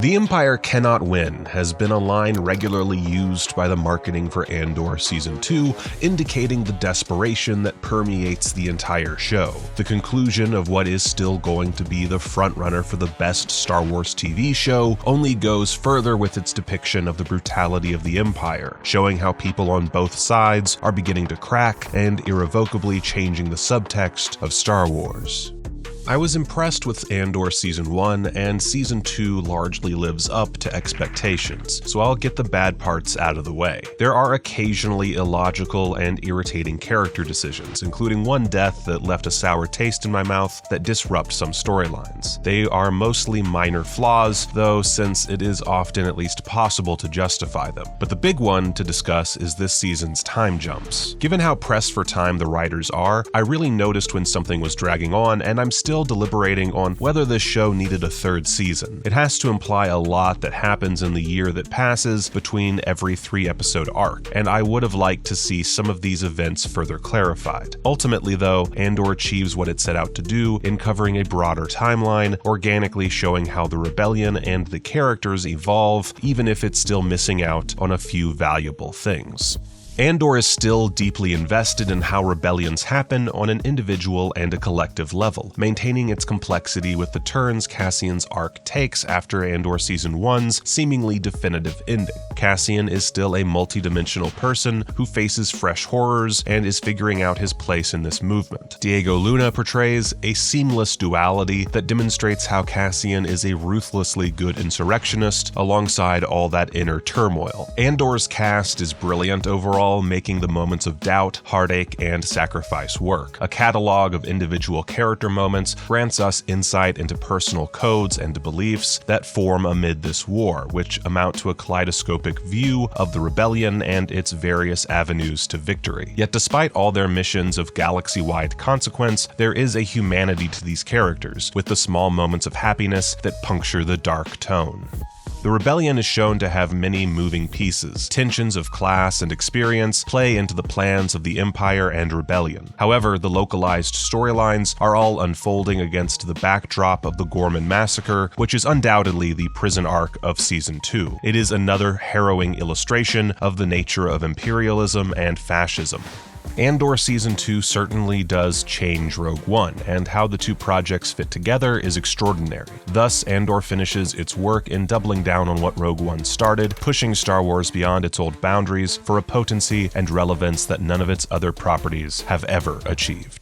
The Empire cannot win has been a line regularly used by the marketing for Andor Season 2, indicating the desperation that permeates the entire show. The conclusion of what is still going to be the frontrunner for the best Star Wars TV show only goes further with its depiction of the brutality of the Empire, showing how people on both sides are beginning to crack and irrevocably changing the subtext of Star Wars. I was impressed with Andor Season 1, and Season 2 largely lives up to expectations, so I'll get the bad parts out of the way. There are occasionally illogical and irritating character decisions, including one death that left a sour taste in my mouth that disrupt some storylines. They are mostly minor flaws, though, since it is often at least possible to justify them. But the big one to discuss is this season's time jumps. Given how pressed for time the writers are, I really noticed when something was dragging on, and I'm still deliberating on whether this show needed a third season. It has to imply a lot that happens in the year that passes between every 3-episode arc, and I would have liked to see some of these events further clarified. Ultimately, though, Andor achieves what it set out to do in covering a broader timeline, organically showing how the rebellion and the characters evolve, even if it's still missing out on a few valuable things. Andor is still deeply invested in how rebellions happen on an individual and a collective level, maintaining its complexity with the turns Cassian's arc takes after Andor Season 1's seemingly definitive ending. Cassian is still a multidimensional person who faces fresh horrors and is figuring out his place in this movement. Diego Luna portrays a seamless duality that demonstrates how Cassian is a ruthlessly good insurrectionist alongside all that inner turmoil. Andor's cast is brilliant overall, making the moments of doubt, heartache, and sacrifice work. A catalog of individual character moments grants us insight into personal codes and beliefs that form amid this war, which amount to a kaleidoscopic view of the rebellion and its various avenues to victory. Yet despite all their missions of galaxy-wide consequence, there is a humanity to these characters, with the small moments of happiness that puncture the dark tone. The rebellion is shown to have many moving pieces. Tensions of class and experience play into the plans of the Empire and rebellion. However, the localized storylines are all unfolding against the backdrop of the Gorman massacre, which is undoubtedly the prison arc of Season 2. It is another harrowing illustration of the nature of imperialism and fascism. Andor Season 2 certainly does change Rogue One, and how the two projects fit together is extraordinary. Thus, Andor finishes its work in doubling down on what Rogue One started, pushing Star Wars beyond its old boundaries for a potency and relevance that none of its other properties have ever achieved.